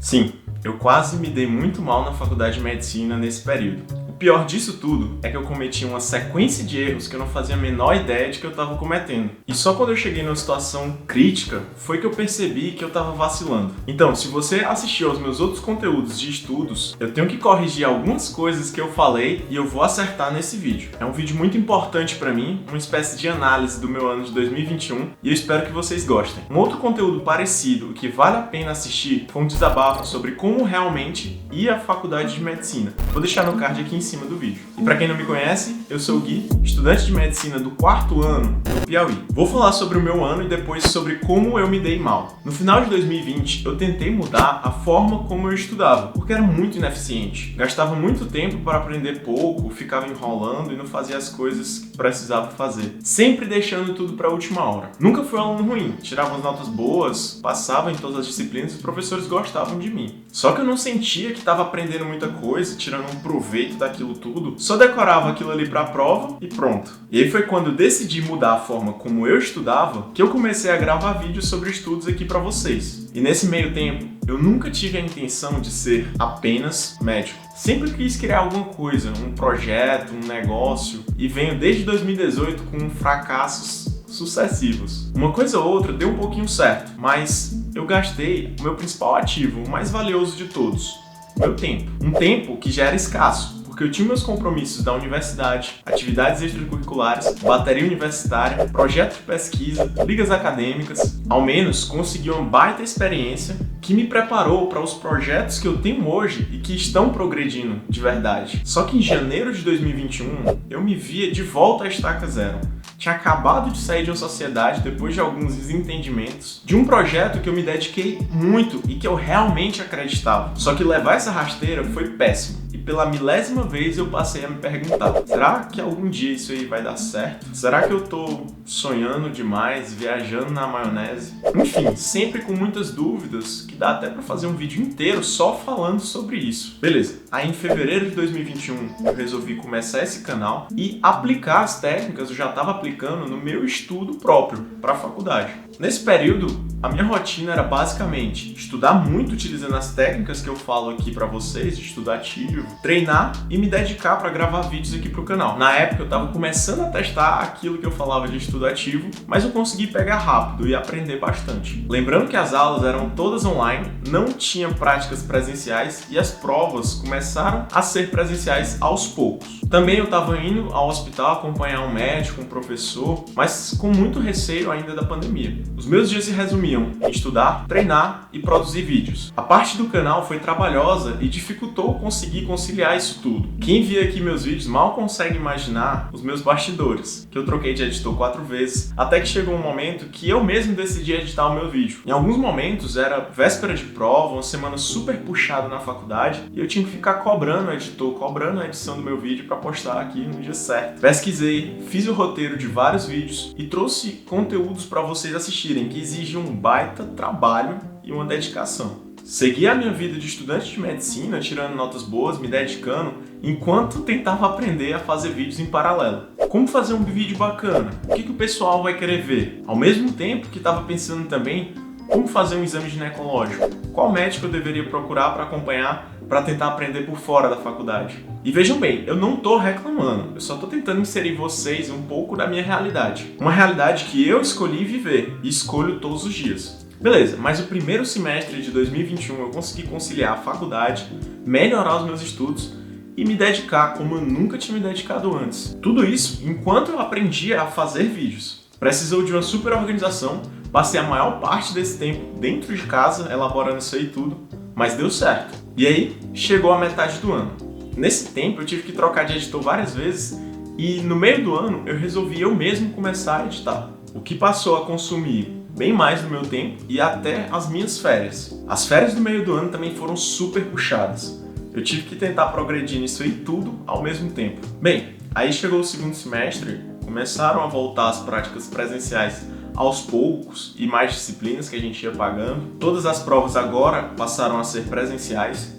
Sim, eu quase me dei muito mal na faculdade de medicina nesse período. O pior disso tudo é que eu cometi uma sequência de erros que eu não fazia a menor ideia de que eu estava cometendo. E só quando eu cheguei numa situação crítica foi que eu percebi que eu estava vacilando. Então, se você assistiu aos meus outros conteúdos de estudos, eu tenho que corrigir algumas coisas que eu falei e eu vou acertar nesse vídeo. É um vídeo muito importante para mim, uma espécie de análise do meu ano de 2021 e eu espero que vocês gostem. Um outro conteúdo parecido que vale a pena assistir foi um desabafo sobre como realmente ir à faculdade de medicina. Vou deixar no card aqui em cima do vídeo. E para quem não me conhece, eu sou o Gui, estudante de medicina do 4º ano do Piauí. Vou falar sobre o meu ano e depois sobre como eu me dei mal. No final de 2020, eu tentei mudar a forma como eu estudava, porque era muito ineficiente. Gastava muito tempo para aprender pouco, ficava enrolando e não fazia as coisas que precisava fazer. Sempre deixando tudo para a última hora. Nunca fui um aluno ruim, tirava as notas boas, passava em todas as disciplinas e os professores gostavam de mim. Só que eu não sentia que estava aprendendo muita coisa, tirando um proveito daquilo tudo, só decorava aquilo ali para a prova e pronto. E aí foi quando eu decidi mudar a forma como eu estudava que eu comecei a gravar vídeos sobre estudos aqui para vocês. E nesse meio tempo, eu nunca tive a intenção de ser apenas médico. Sempre quis criar alguma coisa, um projeto, um negócio, e venho desde 2018 com fracassos sucessivos. Uma coisa ou outra deu um pouquinho certo, mas eu gastei o meu principal ativo, o mais valioso de todos, meu tempo. Um tempo que já era escasso, porque eu tinha meus compromissos da universidade, atividades extracurriculares, bateria universitária, projeto de pesquisa, ligas acadêmicas. Ao menos consegui uma baita experiência que me preparou para os projetos que eu tenho hoje e que estão progredindo de verdade. Só que em janeiro de 2021 eu me via de volta à estaca zero. Tinha acabado de sair de uma sociedade depois de alguns desentendimentos de um projeto que eu me dediquei muito e que eu realmente acreditava. Só que levar essa rasteira foi péssimo. E pela milésima vez eu passei a me perguntar: será que algum dia isso aí vai dar certo? Será que eu tô sonhando demais, viajando na maionese? Enfim, sempre com muitas dúvidas que dá até pra fazer um vídeo inteiro só falando sobre isso. Beleza, aí em fevereiro de 2021 eu resolvi começar esse canal e aplicar as técnicas que eu já estava aplicando no meu estudo próprio para a faculdade. Nesse período, a minha rotina era basicamente estudar muito utilizando as técnicas que eu falo aqui para vocês, de estudativo, treinar e me dedicar para gravar vídeos aqui para o canal. Na época eu estava começando a testar aquilo que eu falava de estudativo, mas eu consegui pegar rápido e aprender bastante. Lembrando que as aulas eram todas online, não tinha práticas presenciais e as provas começaram a ser presenciais aos poucos. Também eu estava indo ao hospital acompanhar um médico, um professor, mas com muito receio ainda da pandemia. Os meus dias se resumiam em estudar, treinar e produzir vídeos. A parte do canal foi trabalhosa e dificultou conseguir conciliar isso tudo. Quem vê aqui meus vídeos mal consegue imaginar os meus bastidores, que eu troquei de editor 4 vezes, até que chegou um momento que eu mesmo decidi editar o meu vídeo. Em alguns momentos era véspera de prova, uma semana super puxada na faculdade, e eu tinha que ficar cobrando o editor, cobrando a edição do meu vídeo para postar aqui no dia certo. Pesquisei, fiz o roteiro de vários vídeos e trouxe conteúdos para vocês assistirem que exigem um baita trabalho e uma dedicação. Segui a minha vida de estudante de medicina, tirando notas boas, me dedicando, enquanto tentava aprender a fazer vídeos em paralelo. Como fazer um vídeo bacana? O que o pessoal vai querer ver? Ao mesmo tempo que estava pensando também como fazer um exame ginecológico, qual médico eu deveria procurar para acompanhar, para tentar aprender por fora da faculdade. E vejam bem, eu não tô reclamando, eu só tô tentando inserir vocês um pouco da minha realidade. Uma realidade que eu escolhi viver e escolho todos os dias. Beleza, mas o primeiro semestre de 2021 eu consegui conciliar a faculdade, melhorar os meus estudos e me dedicar como eu nunca tinha me dedicado antes. Tudo isso enquanto eu aprendia a fazer vídeos. Precisou de uma super organização, passei a maior parte desse tempo dentro de casa, elaborando isso aí tudo, mas deu certo. E aí, chegou a metade do ano. Nesse tempo, eu tive que trocar de editor várias vezes e no meio do ano, eu resolvi eu mesmo começar a editar. O que passou a consumir bem mais do meu tempo e até as minhas férias. As férias do meio do ano também foram super puxadas. Eu tive que tentar progredir nisso aí tudo ao mesmo tempo. Bem, aí chegou o segundo semestre, começaram a voltar as práticas presenciais aos poucos e mais disciplinas que a gente ia pagando. Todas as provas agora passaram a ser presenciais.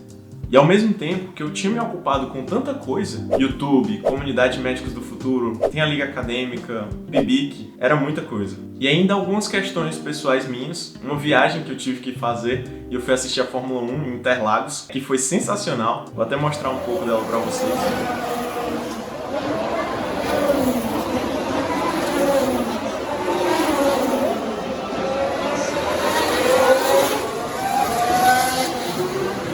E ao mesmo tempo que eu tinha me ocupado com tanta coisa, YouTube, Comunidade Médicos do Futuro, tem a Liga Acadêmica, PIBIC, era muita coisa. E ainda algumas questões pessoais minhas, uma viagem que eu tive que fazer e eu fui assistir a Fórmula 1 em Interlagos, que foi sensacional. Vou até mostrar um pouco dela pra vocês.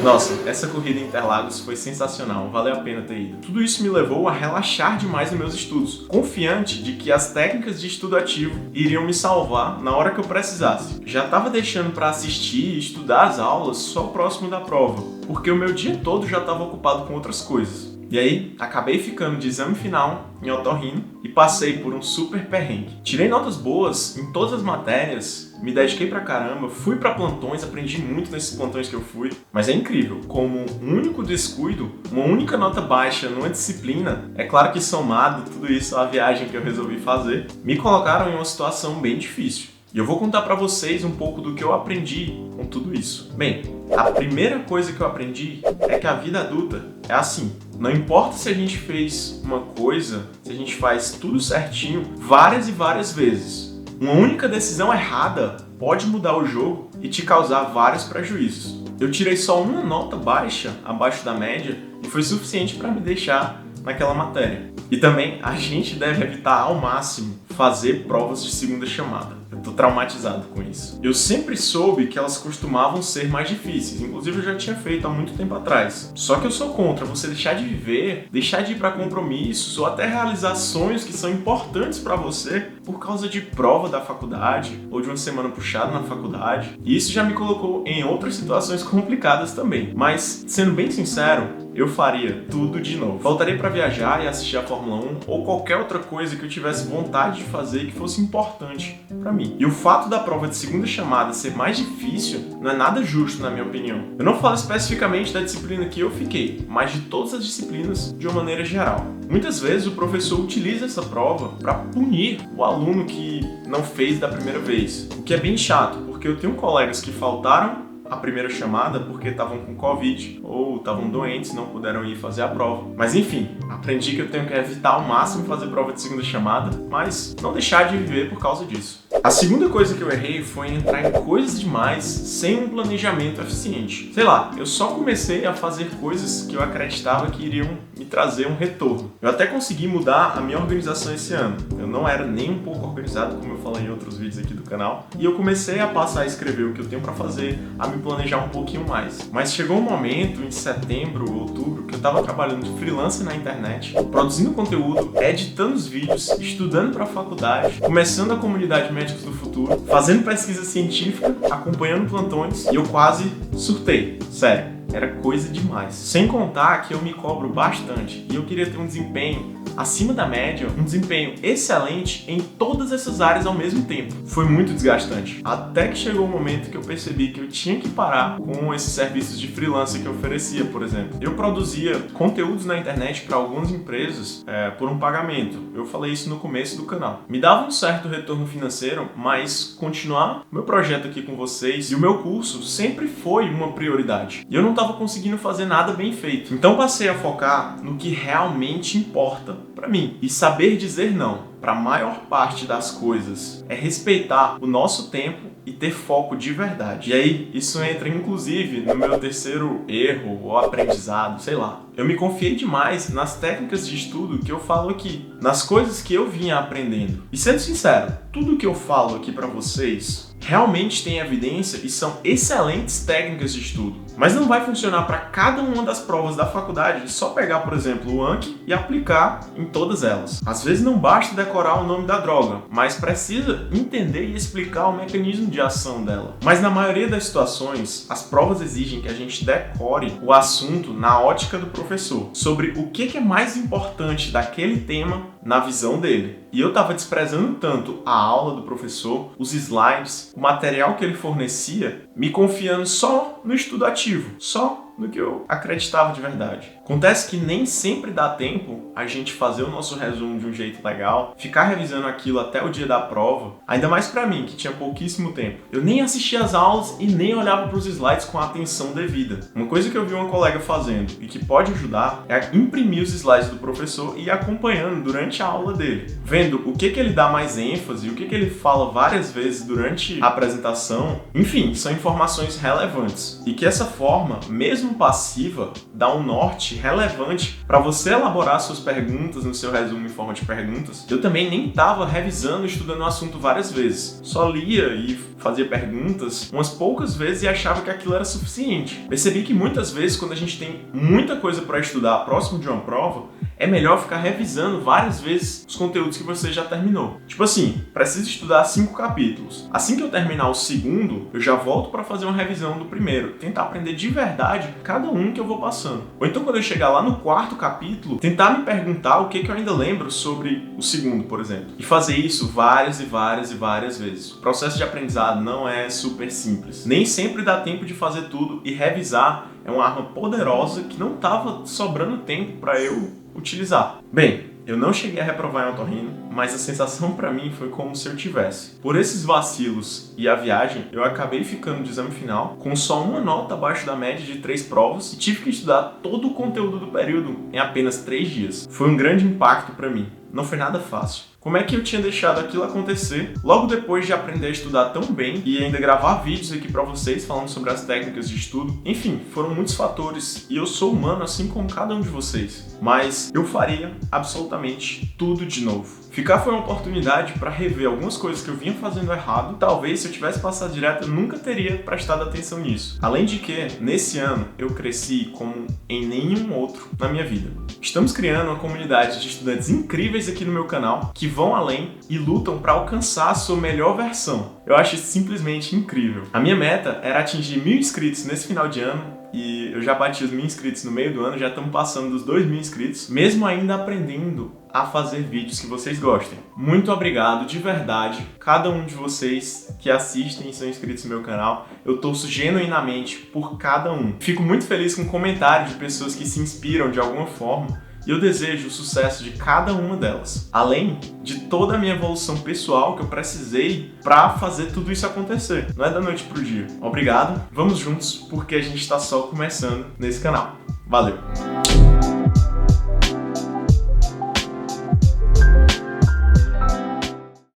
Nossa, essa corrida em Interlagos foi sensacional, valeu a pena ter ido. Tudo isso me levou a relaxar demais nos meus estudos, confiante de que as técnicas de estudo ativo iriam me salvar na hora que eu precisasse. Já estava deixando para assistir e estudar as aulas só próximo da prova, porque o meu dia todo já estava ocupado com outras coisas. E aí, acabei ficando de exame final em otorrino e passei por um super perrengue. Tirei notas boas em todas as matérias, me dediquei pra caramba, fui pra plantões, aprendi muito nesses plantões que eu fui. Mas é incrível, como um único descuido, uma única nota baixa numa disciplina, é claro que somado tudo isso à viagem que eu resolvi fazer, me colocaram em uma situação bem difícil. E eu vou contar pra vocês um pouco do que eu aprendi com tudo isso. Bem, a primeira coisa que eu aprendi é que a vida adulta é assim. Não importa se a gente fez uma coisa, se a gente faz tudo certinho várias e várias vezes. Uma única decisão errada pode mudar o jogo e te causar vários prejuízos. Eu tirei só uma nota baixa, abaixo da média, e foi suficiente para me deixar naquela matéria. E também a gente deve evitar ao máximo fazer provas de segunda chamada. Eu tô traumatizado com isso. Eu sempre soube que elas costumavam ser mais difíceis, inclusive eu já tinha feito há muito tempo atrás. Só que eu sou contra você deixar de viver, deixar de ir para compromissos ou até realizar sonhos que são importantes para você por causa de prova da faculdade ou de uma semana puxada na faculdade. E isso já me colocou em outras situações complicadas também. Mas, sendo bem sincero, eu faria tudo de novo. Voltaria para viajar e assistir a Fórmula 1 ou qualquer outra coisa que eu tivesse vontade de fazer que fosse importante para mim. E o fato da prova de segunda chamada ser mais difícil não é nada justo, na minha opinião. Eu não falo especificamente da disciplina que eu fiquei, mas de todas as disciplinas de uma maneira geral. Muitas vezes o professor utiliza essa prova para punir o aluno que não fez da primeira vez, o que é bem chato, porque eu tenho colegas que faltaram a primeira chamada porque estavam com Covid ou estavam doentes, não puderam ir fazer a prova. Mas enfim, aprendi que eu tenho que evitar ao máximo fazer prova de segunda chamada, mas não deixar de viver por causa disso. A segunda coisa que eu errei foi entrar em coisas demais sem um planejamento eficiente. Sei lá, eu só comecei a fazer coisas que eu acreditava que iriam me trazer um retorno. Eu até consegui mudar a minha organização esse ano. Eu não era nem um pouco organizado, como eu falei em outros vídeos aqui do canal, e eu comecei a passar a escrever o que eu tenho para fazer, a me planejar um pouquinho mais. Mas chegou um momento, em setembro, outubro, que eu estava trabalhando de freelancer na internet, produzindo conteúdo, editando os vídeos, estudando para a faculdade, começando a comunidade Médicos do Futuro, fazendo pesquisa científica, acompanhando plantões, e eu quase surtei. Sério, era coisa demais. Sem contar que eu me cobro bastante e eu queria ter um desempenho acima da média, um desempenho excelente em todas essas áreas ao mesmo tempo. Foi muito desgastante. Até que chegou o momento que eu percebi que eu tinha que parar com esses serviços de freelancer que eu oferecia, por exemplo. Eu produzia conteúdos na internet para algumas empresas por um pagamento. Eu falei isso no começo do canal. Me dava um certo retorno financeiro, mas continuar meu projeto aqui com vocês e o meu curso sempre foi uma prioridade. E eu não estava conseguindo fazer nada bem feito. Então passei a focar no que realmente importa para mim e saber dizer não para a maior parte das coisas é respeitar o nosso tempo e ter foco de verdade. E aí, isso entra inclusive no meu terceiro erro ou aprendizado, sei lá. Eu me confiei demais nas técnicas de estudo que eu falo aqui, nas coisas que eu vinha aprendendo. E sendo sincero, tudo que eu falo aqui para vocês realmente tem evidência e são excelentes técnicas de estudo. Mas não vai funcionar para cada uma das provas da faculdade só pegar, por exemplo, o Anki e aplicar em todas elas. Às vezes não basta decorar o nome da droga, mas precisa entender e explicar o mecanismo de ação dela. Mas na maioria das situações, as provas exigem que a gente decore o assunto na ótica do professor, sobre o que é mais importante daquele tema na visão dele. E eu estava desprezando tanto a aula do professor, os slides, o material que ele fornecia, me confiando só no estudo ativo, só do que eu acreditava de verdade. Acontece que nem sempre dá tempo a gente fazer o nosso resumo de um jeito legal, ficar revisando aquilo até o dia da prova, ainda mais pra mim, que tinha pouquíssimo tempo. Eu nem assistia às aulas e nem olhava pros slides com a atenção devida. Uma coisa que eu vi uma colega fazendo e que pode ajudar é imprimir os slides do professor e ir acompanhando durante a aula dele, vendo o que ele dá mais ênfase, o que ele fala várias vezes durante a apresentação. Enfim, são informações relevantes e que essa forma, mesmo passiva, dá um norte relevante para você elaborar suas perguntas no seu resumo em forma de perguntas. Eu também nem estava revisando e estudando o assunto várias vezes, só lia e fazia perguntas umas poucas vezes e achava que aquilo era suficiente. Percebi que muitas vezes, quando a gente tem muita coisa para estudar próximo de uma prova, é melhor ficar revisando várias vezes os conteúdos que você já terminou. Tipo assim, preciso estudar 5 capítulos. Assim que eu terminar o segundo, eu já volto para fazer uma revisão do primeiro, tentar aprender de verdade cada um que eu vou passando. Ou então, quando eu chegar lá no 4º capítulo, tentar me perguntar o que eu ainda lembro sobre o segundo, por exemplo. E fazer isso várias e várias e várias vezes. O processo de aprendizado não é super simples. Nem sempre dá tempo de fazer tudo e revisar é uma arma poderosa que não estava sobrando tempo para eu utilizar. Bem, eu não cheguei a reprovar em otorrino, mas a sensação pra mim foi como se eu tivesse. Por esses vacilos e a viagem, eu acabei ficando de exame final com só uma nota abaixo da média de 3 provas e tive que estudar todo o conteúdo do período em apenas 3 dias. Foi um grande impacto pra mim. Não foi nada fácil. Como é que eu tinha deixado aquilo acontecer logo depois de aprender a estudar tão bem e ainda gravar vídeos aqui pra vocês falando sobre as técnicas de estudo? Enfim, foram muitos fatores e eu sou humano assim como cada um de vocês. Mas eu faria absolutamente tudo de novo. Ficar foi uma oportunidade para rever algumas coisas que eu vinha fazendo errado. Talvez se eu tivesse passado direto, eu nunca teria prestado atenção nisso. Além de que, nesse ano, eu cresci como em nenhum outro na minha vida. Estamos criando uma comunidade de estudantes incríveis aqui no meu canal, que vão além e lutam para alcançar a sua melhor versão. Eu acho isso simplesmente incrível. A minha meta era atingir 1.000 inscritos nesse final de ano, e eu já bati os 1.000 inscritos no meio do ano, já estamos passando dos 2.000 inscritos, mesmo ainda aprendendo a fazer vídeos que vocês gostem. Muito obrigado, de verdade, cada um de vocês que assistem e são inscritos no meu canal. Eu torço genuinamente por cada um. Fico muito feliz com comentários de pessoas que se inspiram de alguma forma e eu desejo o sucesso de cada uma delas. Além de toda a minha evolução pessoal que eu precisei para fazer tudo isso acontecer. Não é da noite pro dia. Obrigado, vamos juntos porque a gente está só começando nesse canal. Valeu!